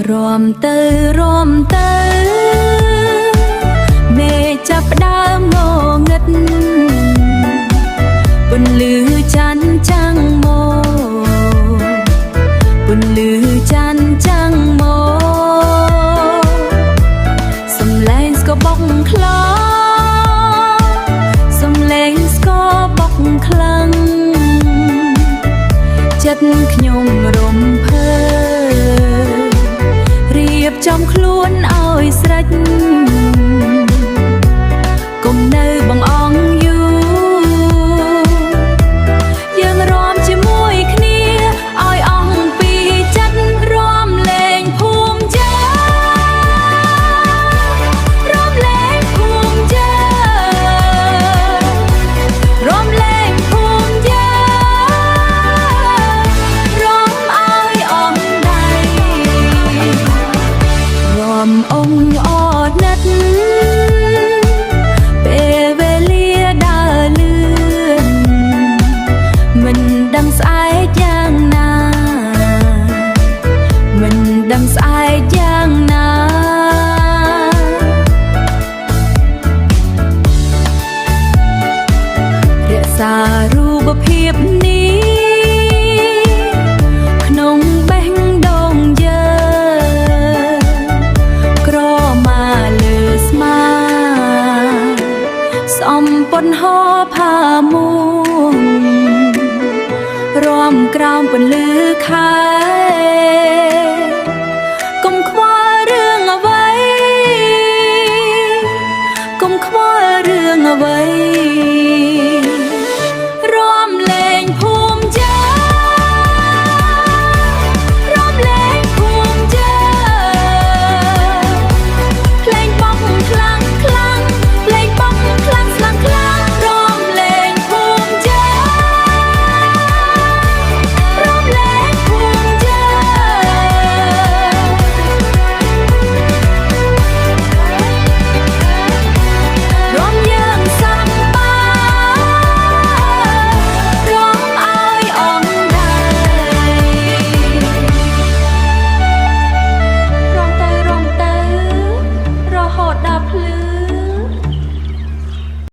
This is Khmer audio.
រួមទៅមេចាប់ដើមងងឹតពន្លឺច័ន្ទចាំងមកពន្លឺច័ន្ទចាំងមកសំឡេងស្គរបុកខ្លាំងសំឡេងស្គរបុកខ្លាំងចិត្តខ្ញុំរំភើរៀបចំខ្លួនឲ្យស្រេច